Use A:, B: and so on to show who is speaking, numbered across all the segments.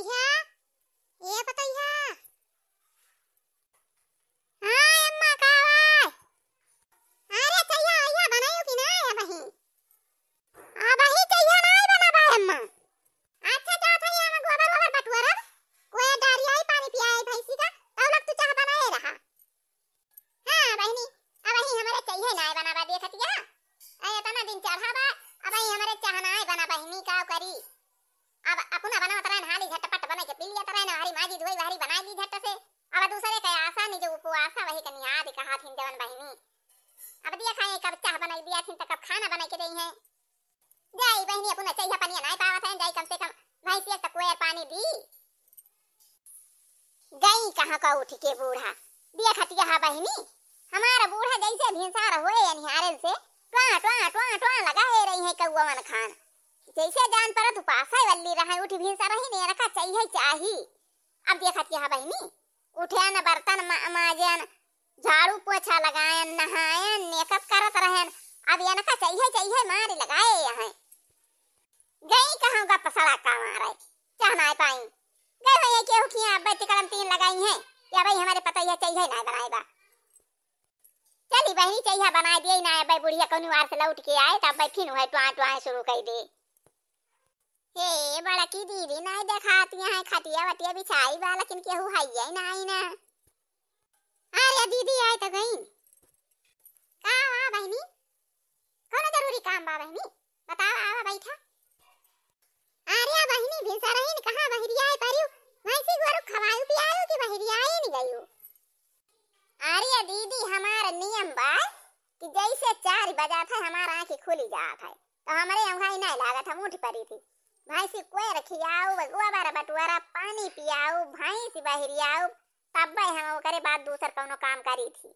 A: पतैया, ये पतैया। हाय अम्मा का आवाज। अरे चैया आइया बनायो कि ना है बही। आ बही चैया नहीं बना बा अम्मा। अच्छा जा था यहाँ गोबर गोबर बटुआ कोई डारिया ही पानी पियाए भैंसी का तब लग तू चाह बनाए रहा। हां बहनी अब ही हमारे चैया नहीं बना बा देखतिया। अरे तना दिन चढ़ा बा अब ही हमारे चाह नहीं बना बहनी का करी। अब अपना बना तरह हाली झटपट बना के पी लिया तरह ना हरी माजी धोई हरी बना दी झट से। अब दूसरे का आशा नहीं जो उपवास वही कनी याद कहा थी जवन बहनी। अब दिया खाए कब चाह बनाई दिया थी तब खाना बना के देई है। जाई बहनी अपना चाहिए पानी नहीं पावत है जाई कम से कम भैंसिया तक कोई पानी दी। गई कहां का उठ के बूढ़ा दिया खतिया हा बहनी। हमारा बूढ़ा जैसे भिनसार होए अनहारे से टवा टवा टवा टवा लगाए रही है कौवा मन खान। जैसे जान पर तू पासा वल्ली रहा उठ भिनसा रही ने रखा चाहिए चाही। अब देखत यहां बहनी उठे न बर्तन माजन झाड़ू पोछा लगाए नहाए मेकअप करत रहन। अब ये नका चाहिए मारे लगाए यहां। गई कहां का पसड़ा का मारे चाह ना पाई गए भैया के हुखिया बैठ कलम 3 लगाई है या भाई हमारे पता ये चाहिए ना बनाएगा। चली बहनी चाहिए बना दिए ना भाई बुढ़िया कौन वार से लौट के आए तब भाई फिर है टवा टवा शुरू कर दे। हे बड़ा की दीदी नहीं देखाती है खटिया वटिया बिछाई बा लेकिन केहू है नहीं ना। अरे दीदी आए तो गई का वा बहनी कौन जरूरी काम बा बहनी बताओ आवा बैठा। अरे बहनी भिनसा रही न कहां बहरिया है परियो भैंसी गोरु खवाऊ पियाऊ कि बहरिया ही नहीं गयो। अरे दीदी हमारा नियम बा कि जैसे 4 बजा था हमारा आंखें खुली जात है तो हमारे अंगाई नहीं लागत हम उठ पड़ी थी। भैंसी कोई रखियाऊ गोबर बटुआरा पानी पियाऊ भैंस बहरियाऊ तब हम करे बाद दूसर कोनो काम करी थी।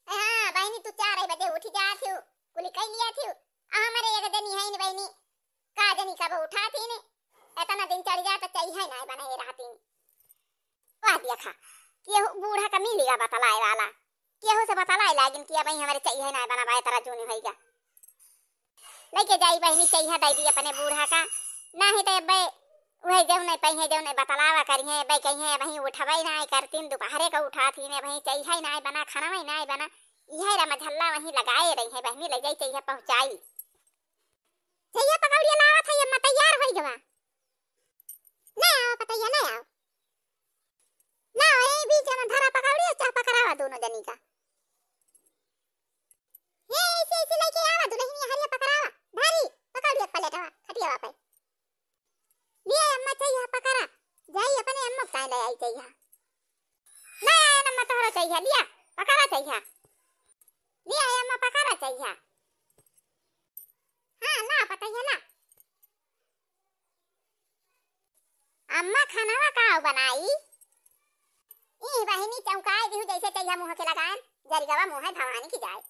A: हां बहनी तू 4 बजे उठ जात हो कुली कह लिया थी हमारे एक जनी है न बहनी का जनी कब उठाती ने इतना दिन चढ़ जा तो चाहिए ना बनाए रहती। वाह देखा के बूढ़ा का मिलेगा बतलाए वाला केहू से बतलाए लेकिन कि भाई हमारे चाहिए ना बनाए तरह जूनी होइगा लेके जाई बहनी चाहिए दे दी अपने बूढ़ा का नहीं तो बे वही जो नहीं पई जो नहीं बतलावा करी है बे कहीं है वही उठवाई ना करतीन दोपहरे का उठाती ने वही चाहिए ना बना खाना वही ना बना यह मझल्ला वही लगाए रही है बहनी ले जाई चाहिए पहुंचाई। चाहिए पकौड़िया लावा था ये तैयार होई गवा ना आओ पतैया ना आओ ना ए बीच में धरा पकौड़िया चाह पकड़ावा दोनों जनी का ये ऐसे लेके आवा दुल्हन हरिया पकड़ावा भारी पकौड़िया पलेटवा खटिया पे लिए अम्मा चाहिए पकड़ा जाई अपने अम्मा का ले आई चाहिए ना अम्मा तोहरा चाहिए लिया पकड़ा चाहिए लिया अम्मा पकड़ा चाहिए। हां ला पतैया ला अम्मा खाना का बनाई ई बहनी चौकाए दिहु जैसे चाहिए मुंह के लगान जरिगवा मुंह भवानी की जाए।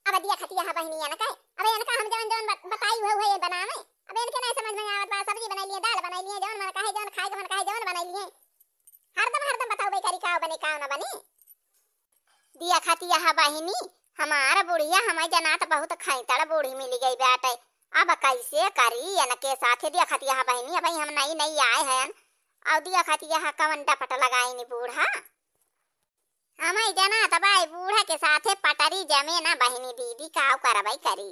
A: अब दिया खतिया है बहनी न कहे अब इनका हम जवन जवन बताई हुए बनावे अब इनके नहीं समझ में आवत बा सब्जी बनाई लिए दाल बनाई लिए जवन मन कहे जवन खाए जवन कहे जवन बनाई लिए हरदम बताओ बे करी का बने का न बने। दिया खतिया है बहनी हमारा बुढ़िया हमें जना तो बहुत खैतड़ बूढ़ी मिल गई बेटे अब कैसे करी इनके साथ दिया खतिया है बहनी अब हम नहीं आए हैं और दिया खतिया है कवंडा पट लगाई नी बूढ़ा हमें जना तबाई बूढ़ा के साथे पटरी जमे ना बहनी दीदी काव करवाई करी।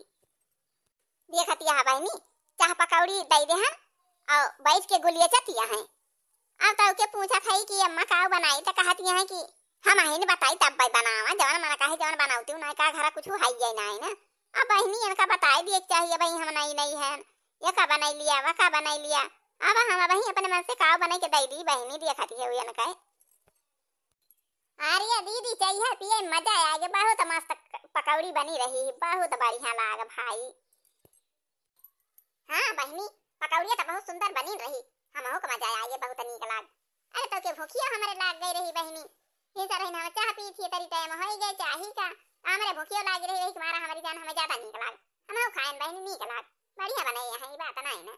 A: देखतिया है बहनी चाह पकौड़ी दे दे हन और बैठ के गुलिया चतिया है। अब तो के पूछा खाई कि अम्मा काव बनाई तो कहती है कि हम ही ने बताई तब भाई बनावा जवन मन कहे जवन बनावती हूं ना का घर कुछ है ही नहीं ना। अब बहनी इनका बताई दिए चाहिए भाई हम नहीं है ये का बनाई लिया वा का बनाई लिया अब हम वही अपने मन से काव बनाई के दे दी बहनी देखती है उन कहे। अरे दीदी चाहिए पिए मजा आगे बहुत मस्त पकौड़ी बनी रही बहुत बढ़िया लाग भाई। हां बहनी पकौड़िया तो बहुत सुंदर बनी रही हमहु को मजा आगे बहुत नीक लाग। अरे तो के भूखिया हमारे लाग गई रही बहनी फिर रही ना चाह पी थी तरी टाइम हो गए चाही का हमारे भूखिया लाग रही तुम्हारा हमारी जान हमें ज्यादा नीक लाग हमहु खाएन बहनी नीक लाग बढ़िया बनाई है ये बात नहीं ना।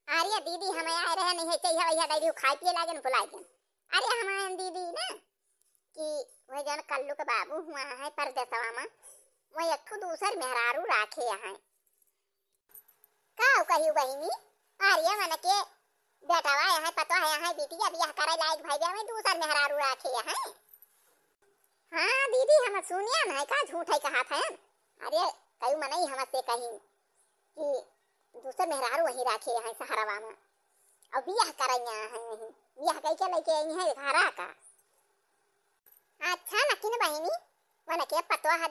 A: अरे दीदी हमें आए रहे नहीं चाहिए भैया दीदी खाई पिए लागे न भुला गए। अरे हमारे दीदी ना कि वह जन कल्लू के बाबू हुआ है परदेसवा में वो एक दूसर मेहरारू राखे है का कही बहनी अरे मन के बेटावा यहाँ पता है यहाँ बिटिया बियाह करे लायक भाई मैं दूसर मेहरारू राखे यहाँ। हाँ दीदी हम सुनिया ना का झूठ है कहा था। अरे कई मनई हमसे कहीं कि दूसर मेहरारू वही राखे यहाँ सहारावा में और बियाह करैया है वही बियाह कई के लेके आई है घरा का। अच्छा लकिन बहिनी मन के पता है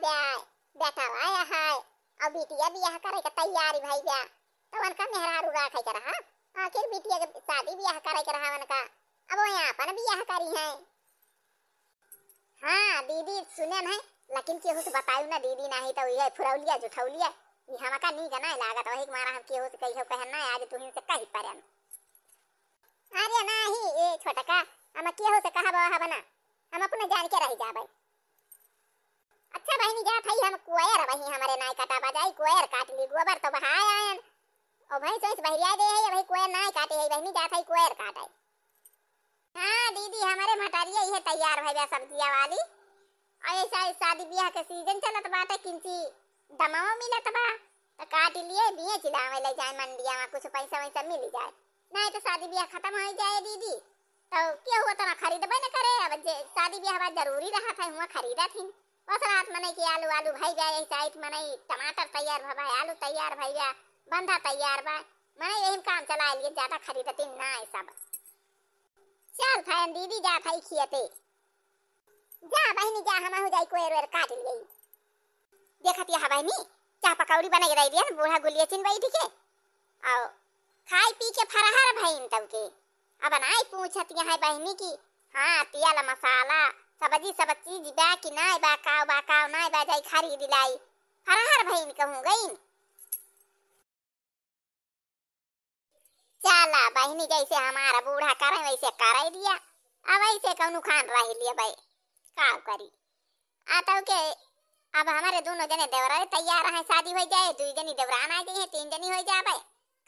A: बेटावा आया है और बिटिया बियाह करे का तैयारी भाई बा तो उनका मेहरारू राखे के रहा आखिर बिटिया के शादी बियाह करे के रहा उनका अब वो यहाँ पर बियाह करी है। हाँ दीदी सुने है लेकिन केहू से बतायू ना दीदी नहीं तो यह फुरौलिया जुठौलिया ये हमका नी गना लागत वही मारा हम केहू से कहियो कहना आज तुहिन से कही परन। अरे नहीं ए छोटका हम केहू से कहा बहा बना हम अपने जान के रह जाबे। अच्छा बहनी जा थई हम कुएर वही हमारे नाय काटा बजाई कुएर काट ली गोबर तो बहाय आयन और भाई सोच बहरिया दे है भाई कुएर नाय काटे है बहनी जा थई कुएर काटे। हाँ दीदी हमारे मटारिया ये तैयार भइया सब्जिया वाली ऐसा शादी ब्याह के सीजन चलत बाटे किंची दमाओ मिलत बा तो काट लिए बेच लावे ले जाए मंडिया में कुछ पैसा वैसा मिल जाए नहीं तो शादी ब्याह खत्म हो जाए दीदी तो क्या हुआ तना खरीदबे न करे। अब शादी ब्याह बात जरूरी रहा था हुआ खरीदा थी बस रात मने की आलू आलू भाई जाए साइड मने टमाटर तैयार भा आलू तैयार भैया बंधा तैयार बा मने यही काम चला लिए ज्यादा खरीदती ना है सब। चल फैन दीदी जा थई खियते जा बहनी जा हम हो जाई कोएर वेर काट ले देखत या बहनी चाह पकौड़ी बना के दे दिया बूढ़ा गुलिया चिन बैठ के आओ खाई पी के फरहर भईन तब के अब नाई पूछत है बहनी की हाँ तेल मसाला सब्जी सब चीज बा कि नाय बा काव नाय बा जाई खरीद लाई फरहर भईन कहूं गईन। चला बहनी जैसे हमारा बूढ़ा करे वैसे कर दिया अब ऐसे कौन खान रह लिया भाई का करी आता के अब हमारे दोनों जने देवरा तैयार है शादी हो जाए दो जनी देवरान आ गई है 3 जनी हो जाए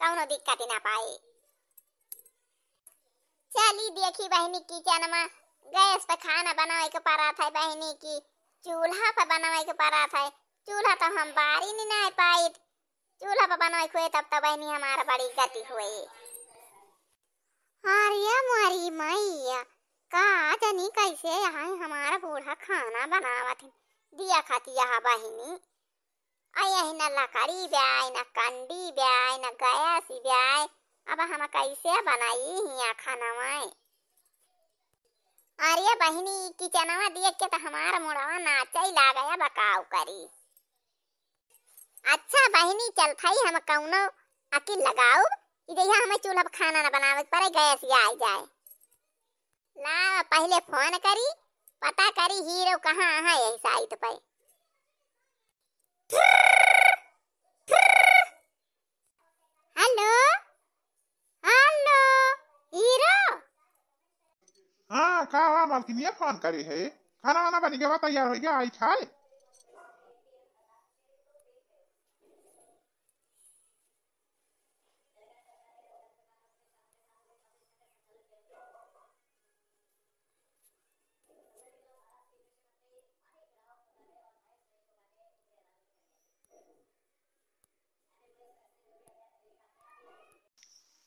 A: कौनो दिक्कत ना पाए। चली देखी बहनी किचन में गैस पे खाना बनावे के पड़ा था बहनी की चूल्हा पे बनावे के पड़ा था चूल्हा तो हम बारी नहीं पाई चूल्हा पे बनावे हुए तब तो बहनी हमारा बड़ी गति हुई। अरे मारी मैया का जानी कैसे यहाँ हमारा बूढ़ा खाना बनावत दिया खाती यहाँ बहनी यही न लकड़ी ब्याय न कंडी ब्याय न गैस ब्याय अब हम कैसे बनाई यहाँ खाना में। अरे बहनी किचनवा देख के तो हमारा मुड़वा नाचा ही ला गया बकाव करी। अच्छा बहनी चल थई हम कौनो अकिल लगाओ इधर हमें चूल्हा पर खाना न बनावे पड़े गैस आ जाए ला पहले फोन करी पता करी हीरो कहाँ है यही साइट पे। हेलो हेलो हीरो
B: हाँ का मालकिन फोन करी है खाना वाना बन गया तैयार हो गया आई खा ले।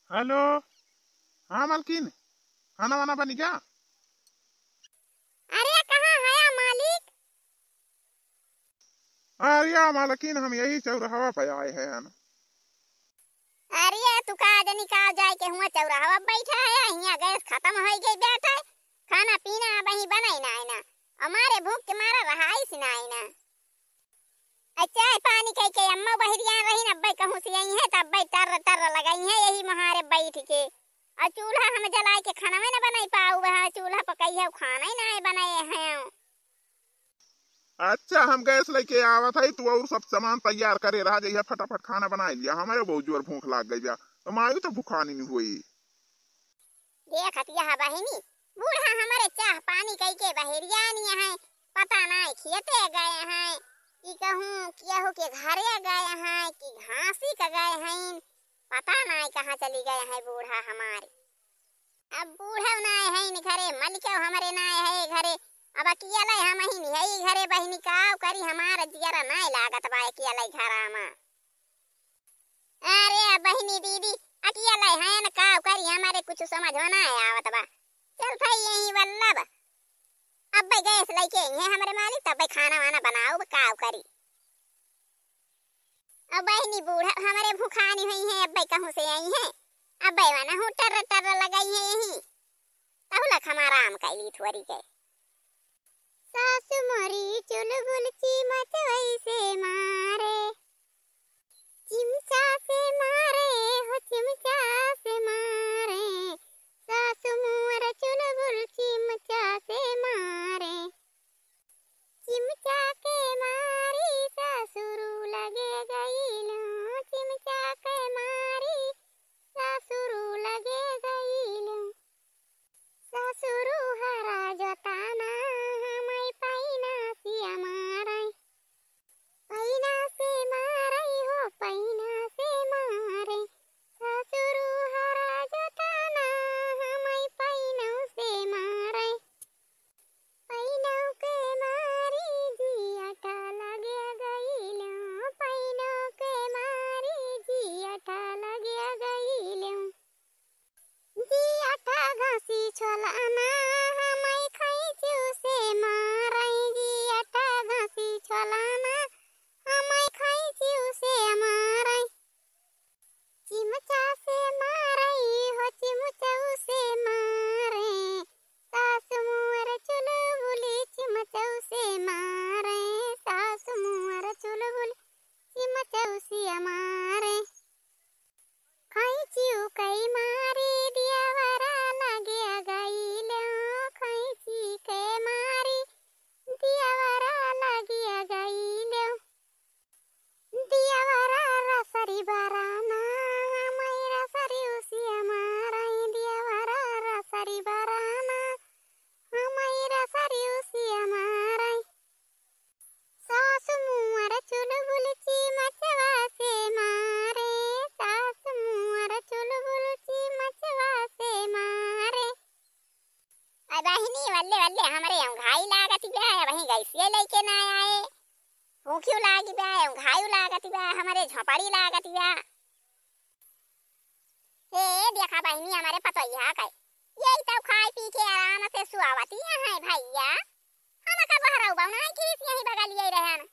B: हेलो हाँ मालकिन खाना वाना बन गया।
A: अरे कहाँ है मालिक।
B: अरे मालकिन हम यही चौराहा पे आए हैं हम।
A: अरे तू का जनी का जाए के हुआ चौराहा बैठा है यहाँ गैस खत्म हो गई बैठा खाना पीना वही बनाई ना है ना हमारे भूख के मारा रहा ही सिनाई ना चाय पानी कह के अम्मा बहरिया रही न अब्बे कहूँ से यही है तब टर टर लगाई है यही महारे बैठ के और चूल्हा हम जलाए के खाना में न बनाई पाऊ वहाँ चूल्हा पकाई है खाना ही ना बनाए हैं।
B: अच्छा हम गैस लेके आवत है तू और सब सामान तैयार करे रहा जाइए फटाफट खाना बना लिया हमारे बहुत जोर भूख लाग गई तो मायू तो भूखानी नहीं हुई।
A: देख हतिया बहनी बूढ़ा हमारे चाह पानी कह के बहरिया नहीं है पता नहीं खियते गए हैं कि कहूँ केहू के घरे गए हैं कि घासी का गए हैं पता नहीं कहाँ चली गए हैं बूढ़ा हमारे। अब बूढ़ा नाय है इन घरे मलिक हमारे नाय है घरे अब अकेला हम ही नहीं है घरे बहनी का करी हमारा जियरा नाय लागत बा अकेला घरा में। अरे बहनी दीदी लड़किया लाई है न का करी हमारे कुछ समझ ना आवत बा। चल भाई यही वल्लभ अब भाई गैस लेके आई है हमारे मालिक तब भाई खाना वाना बनाओ का करी। अब बहनी बूढ़ा हमारे भूखानी हुई है अब भाई कहूं से आई है अब भाई वाना हूँ टर टर लगाई है यही तहुलक हमारा आम कैली थोड़ी के। सासु मोरी चुलबुल चिमच वैसे मारे चिमचा से मारे हो चिमचा से मारे सासु मोर चुलबुल चिमचा से मारे चिमचा के मारी ससुरु लगे गईलो चिमचा के मारी ससुरु लगे गईलो ससुरु हरा जोताना हमाय पैना सिया माराई पैना से माराई हो पैना से मारे ससुरु हरा जोताना हमाय पैना से माराई पैना के मारी जियाटा लगे गईलो पैना के मारी जियाटा लगे गईलो जियाटा घासी छोलाना हमाय खैचू से माराई जियाटा घासी छोलाना हमाय खैचू से माराई चिमचा से माराई हो चिमचू से मारे सासु मोर चुलबुली चिमचू से मारे सासु मोर चुलबुली चिमचू से मारे खैचू कई मारी दियावरा लगे गईलो खैची के मारी दियावरा लगे गईलो दियावरा रसरी बराना हमाय रसरी उसिया माराई दियावरा रसरी बराना हमाय रसरी उसिया माराई सासु मोर चुलबुल चिमचवा से मारे सासु मोर चुलबुल चिमचवा से मारे। अरे बहनी वल्ले वल्ले हमारे यहाँ घाई लागत बा वहीं गैसिए लेके ना आए भूखियो लागी बा घायु लागत बा हमारे झोपड़ी लागत बा। हे देखा बहनी हमारे पतोइया का यही सब खाई पी के आराम से सुआवती है भैया हम का बहरा उबा ना खीस यही बगल ये रहन।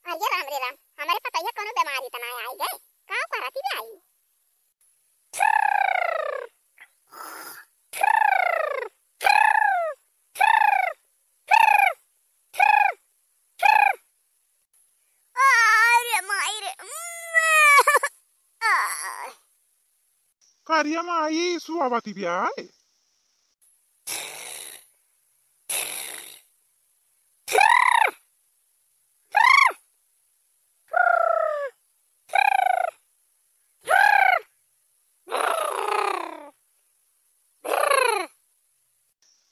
A: अरे राम रे राम हमारे पतोइया कोनो बीमारी तना आई गए का परती बे आई।
B: कार्य में आई सुआवती ब्याह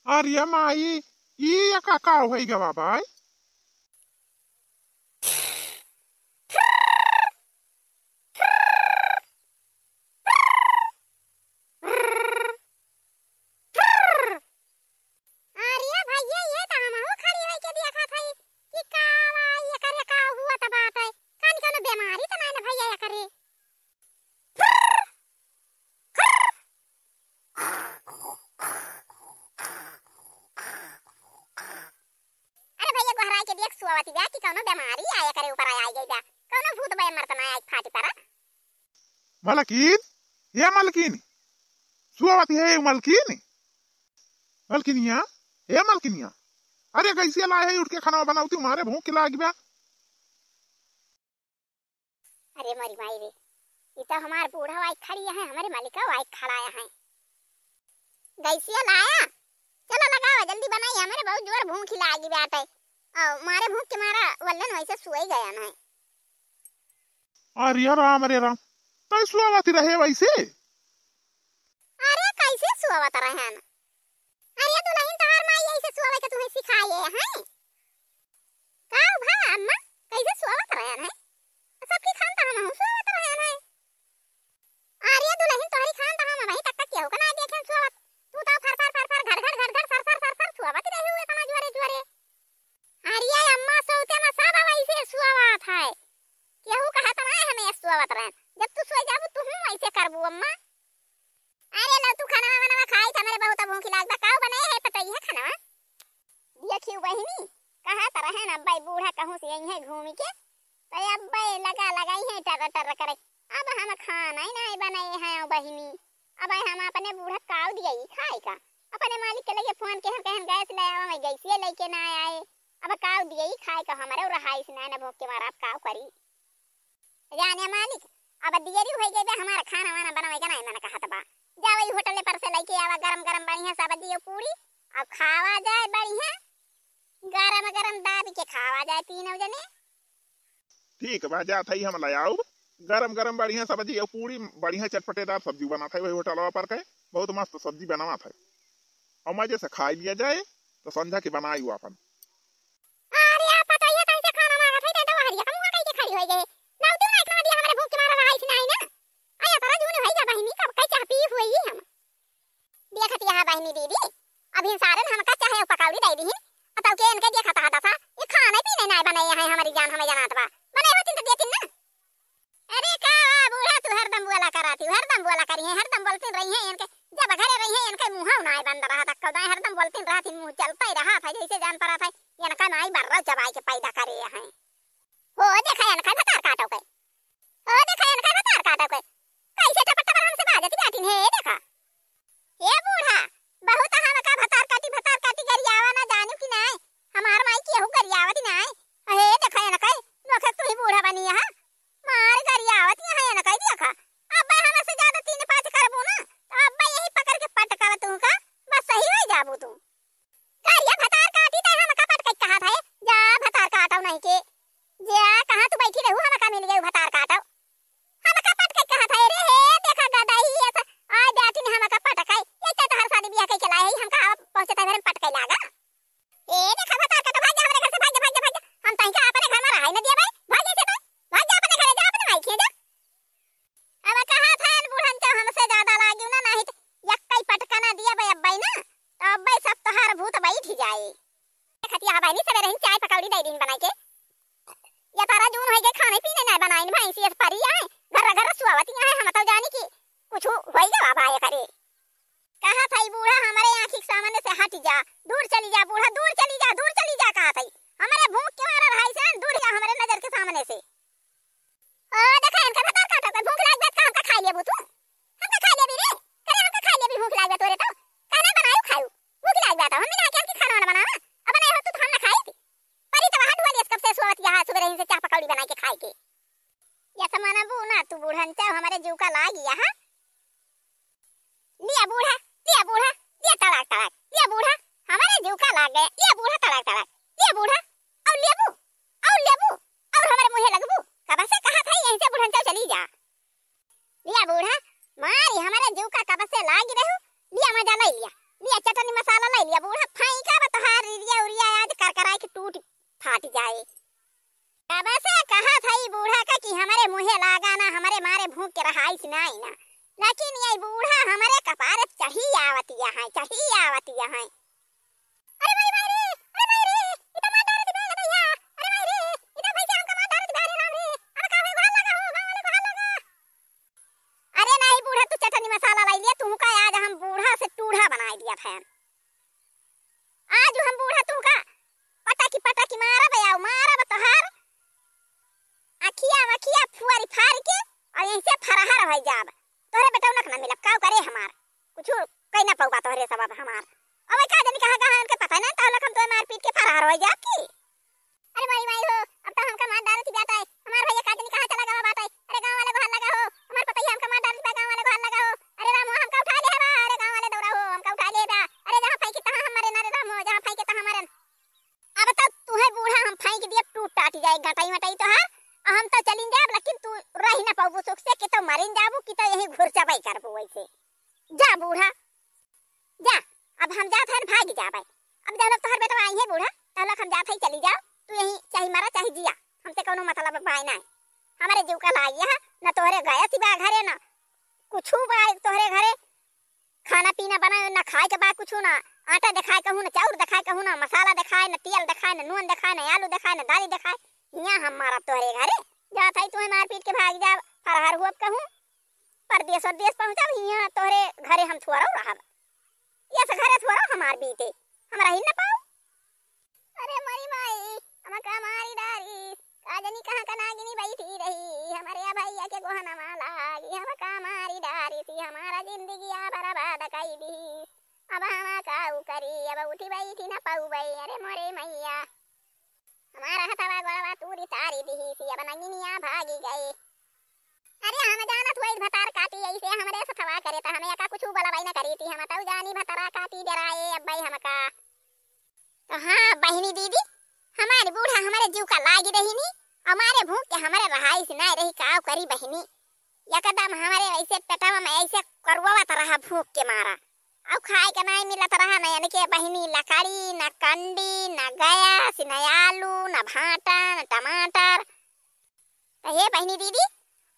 B: आर्या माई ये का होई गवा भाई
A: सुआवती बा कि कोनो बीमारी आया करे ऊपर आ गई बा कोनो भूत बे मरतना आई फाटी परा
B: मलकिन ये मलकिन सुआवती है मलकिन मलकिनिया ए मलकिनिया अरे कैसे लाए है उठ के खाना बनाऊती मारे भूख की लागी बा।
A: अरे मरी माई रे ये तो हमार बूढ़ा वाई खड़ी है हमारे मालिका वाई खड़ा है गैसिया लाया चलो लगाओ जल्दी बनाइए हमारे बहुत जोर भूख लागी बाटे और मारे भूख के मारा वल्लन वैसे सोई गया ना।
B: अरे राम तो सुआवती रहे वैसे
A: अरे कैसे सुआवत रहे ना अरे तो नहीं तार माई ऐसे सुआवे के तुम्हें सिखाए हैं का भा अम्मा कैसे सुआवत रहे हैं सबकी खान हम सुआवत रहे हैं। सुआवत रहन। जब तू सोई जाबू तू हूं ऐसे करबू अम्मा। अरे लो तू खाना वाना खाई त हमरे बहुत भूख लागबा। काऊ बनाए है पता ही है खाना? देखियो बहिनी कहा तरह है ना अब्बा बूढ़ा कहूं से यही है घूमी के तो अब्बा लगा लगाई है टर टर करे। अब हम खाना ही नहीं बनाए हैं बहिनी। अब हम अपने बूढ़ा काऊ दिया ही खाए का। अपने मालिक के लगे फोन के हम कहन गैस ले आवा मैं गैस लेके ना आए। अब काऊ दिया ही खाए का हमारे रहाइस ना भूख के मारा अब काऊ करी जाने मालिक। अब दियरी हो गई बे हमारा खाना वाना बनावे का नहीं मैंने कहा बा जाओ होटल पर से लेके आवा गरम गरम बढ़िया सब्जी और पूरी अब खावा जाए बढ़िया गरम गरम दाब के खावा जाए तीनों जने।
B: ठीक बा जात है हम ले आओ गरम गरम बढ़िया सब्जी और पूरी बढ़िया चटपटेदार सब्जी बना था वही होटल पर के बहुत मस्त सब्जी बना था और मजे से खा लिया जाए तो संध्या की बनाई हुआ अपन।
A: अरे आप पता है कैसे खाना मांगा था तो हरिया का मुंह कैसे खड़ी हो गए ना तू ना इतना दिया हमारे भूख के मारा रहा है नहीं ना। आया पर जून है जा बहिनी कब कैसे पी हुई हम देखत यहां बहिनी दीदी अभी सारन हम का चाहे पकौड़ी दे दी अतौ के इनके देखत था सा ये खाने पीने नहीं बनाए हैं हमारी जान हमें जानत बा बनाए होती तो देती ना। अरे का बूढ़ा तू हरदम बोला कराती हरदम बोला करी है हरदम बोलती रही है इनके जब घरे रही है इनके मुंह नहीं बंद रहा था कदा हरदम बोलती रहती मुंह चलता ही रहा था जैसे जान पड़ा था इनका नहीं बर्रा चबाई के पैदा करे हैं। हो देखा इनका तार काटो के हो देखा इनका तार काटो के कैसे टपट टपट हमसे बाजती जाती है देखा ये बूढ़ा बहुत हम का भतार काटी गरियावा ना जानू कि नहीं हमार माई केहू गरियावत नहीं। अहे देखा इनका नोखे तू ही बूढ़ा बनी है मार गरियावत है इनका देखा अब हमसे ज्यादा 3-5 करबू ना तो अब यही पकड़ के पटकावा तू का बस सही हो जाबू तू गरिया भतार काटी त हम का पटक कहा था जा भतार काटो नहीं के जा कहां तू बैठी रहू हम का मिल गई भतार काटो हम का पटक कहा था रे हे देखा गदाई ऐसा आ जाती ने हम का पटकाई ये तो हर शादी ब्याह के चलाए हम का पहुंचता घर में पटकाई लागा। ए देखा भतार काटो भाग जा हमरे घर से भाग जा हम तई का अपने घर में रहाई न दिया भाई भाग जा भाग जा अपने घर जा अपने माई खेजा। अब कहा था बूढ़न तो हमसे ज्यादा लागियो ना नहीं तो यक्कई पटकना दिया भाई अब्बाई ना तो अब्बाई सब तोहार भूत बैठ जाए। खतिया भाई नहीं सवेरे ही चाय पकौड़ी दे दिन बनाई के या तारा जून होई के खाने पीने नहीं बनाई भाई सी परी आए घर घर सुआवती है हम तो जानी की कुछ होई जा भाई करे। कहा था बूढ़ा हमारे आंखी के सामने से हट जा दूर चली जा बूढ़ा दूर चली जा कहा था हमारे भूख के मारा रहा है दूर जा हमारे नजर के सामने से। ओ देखा इनका भतार काटो के भूख लाग जात हम का खा लेबू तू हम का खा लेबी रे करे हम का खा लेबी भूख लाग जात तोरे तो खाना बनायो खाऊ भूख लाग जाता हम ना के खाना बनावा अब नहीं हो तू हम ना खाई थी परी तो हाथ वाली कब से सोवत यहां सुबह से चाय पकौड़ी बना के खाए के या समाना बू ना तू बूढ़न चाव हमारे जीव का लाग यहां लिया बूढ़ा लिया तड़ाक लिया बूढ़ा हमारे जीव का लाग गए लिया बूढ़ा तड़ाक लिया बूढ़ा और लेबू और हमारे मुंह लगबू कब से कहा था यहीं से बूढ़न चाव चली जा लिया बूढ़ा मारी हमारे जीव का कब से लाग रहू लिया मजा ले लिया चटनी मसाला ले लिया बूढ़ा फाई का बतहार रिया उरिया आज करकराई के टूट फाट जाए। कब से कहा था बूढ़ा का कि हमारे मुंह लागा ना हमारे मारे भूख के रहाइस नहीं ना लेकिन ये बूढ़ा हमारे कपार चढ़ी आवती है अरे भाई रे इतना मार डाल दे भैया अरे भाई रे इतना भाई हम का मार डाल दे राम रे अब का होई भाल लगा हो गांव वाले भाल लगा। अरे नहीं बूढ़ा तू चटनी मसाला ला लिया तू का आज हम बूढ़ा से टूढ़ा बना दिया था आज हम बूढ़ा तू का पटाकी मारा बतहार अखिया फुआरी फाड़ के और यहीं से फरहर हो जाब तोरे बेटा उनक ना मिला काऊ करे हमार कुछ कई ना पौबा तोरे सबब हमार अब का जनी कहा उनके पता ना तो हम तो मार पीट के फरहर हो जाब की। अरे भाई हो अब तो हमका मार डाल थी बात है हमार भैया का जनी कहा चला गवा बात है अरे गांव वाले को हाल लगा हो हमार पता ही हमका मार डाल थी गांव वाले को हाल लगा हो अरे राम हमका उठा ले बा अरे गांव वाले दौड़ा हो हमका उठा ले बा अरे जहां फाई के तहां हमारे ना राम हो जहां फाई के तहां हमारे अब तक तू है बूढ़ा हम फाई के दिए टूट टाट जाए घटाई मटाई तो हां हम तो चलिन जाब लेकिन तू रही ना पाबू सुख से कि तो मरिन जाबू कि तो यही घुर चबाई करबू वैसे जा बूढ़ा जा अब हम जात हन भाग जा भाई अब जब तोहर बेटा आई है बूढ़ा तब हम जात ही चली जाओ तू यही चाहे मरा चाहे जिया हमसे कोनो मतलब पाए ना हमारे जीव का लागिया ना तोहरे गया सिवा घरे ना कुछ बा तोहरे घरे खाना पीना बनाए ना खाए के बा कुछ ना आटा दिखाए कहूं ना चाउर दिखाए कहूं ना मसाला दिखाए ना तेल दिखाए ना नून दिखाए ना आलू दिखाए ना दाली दिखाए यहाँ हम मारा तोहरे घरे जात है तू मार पीट के भाग जा फरहर हुआ कहूँ परदेश और देश पहुँचा यहाँ तोहरे घरे हम थोड़ा रहा ये से घरे थोड़ा हमार बीते हम रही न पाओ। अरे मरी माई हमका मारी डारी काजनी कहाँ का नागिनी बैठी रही हमारे भैया के गोहना माला हमका मारी डारी थी हमारा जिंदगी बर्बाद कई दी अब हम काऊ करी अब उठी बैठी न पाऊ बई। अरे मोरे मैया हमारा हथवा गोड़वा तूरी तारी दी सी अब नंगिनिया भागी गए। अरे हम जानत हुई भतार काटी ऐसे हमरे से थवा करे तो हमें का कुछ बलवाई न करी थी हम तो जानी भतारा काटी डराए अब भाई हमका। तो हाँ बहनी दीदी हमारी बूढ़ा हमारे जीव का लागी रही नी हमारे भूख के हमारे रहाई से ना रही काव करी बहनी एकदम हमारे ऐसे पेटवा में ऐसे करवावत रहा भूख के मारा अब खाए के नहीं मिलत रहा न यानी के बहनी लकड़ी न कंडी न गैस न आलू न भाटा न टमाटर। तो हे बहनी दीदी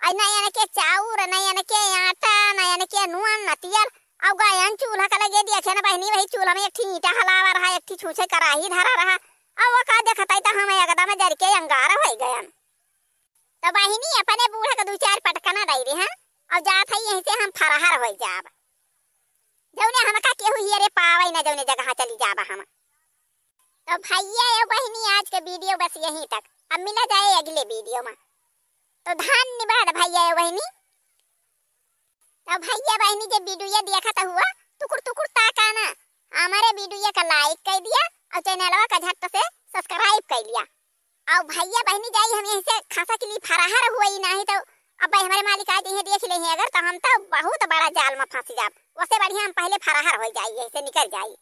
A: न यानी के चाउर न यानी के आटा न यानी के नून न तियर अब गायन चूल्हा का लगे दिया छे न बहनी वही चूल्हा में एक ठी ईटा हलावा रहा एक ठी छूछे कराही धरा रहा अब वो का देखता तो हमें एकदम जर के अंगारा हो गयन। तो बहनी अपने बूढ़ा का दो चार पटकना दई रे हैं और जात है यहीं से हम फरहर हो जाब जौने हमका केहू हियरे पावे न जौने जगह चली जाबा हम। तो भैया और बहनी आज के वीडियो बस यहीं तक अब मिला जाए अगले वीडियो में। तो धन्यवाद भैया और बहनी। तो भैया बहनी जब वीडियो देखा हुआ टुकुर टुकुर ताकाना हमारे वीडियो का लाइक कर दिया और चैनलवा का झट से सब्सक्राइब कर लिया और भैया बहनी जाई हम यहीं से खासा के लिए फराहर हुआ ही नहीं तो अब भाई हमारे मालिक आज यहीं देख ले अगर तो हम तो बहुत बड़ा जाल में फंस जाब उससे बढ़िया हम पहले फराहर हो जाइए से निकल जाइए।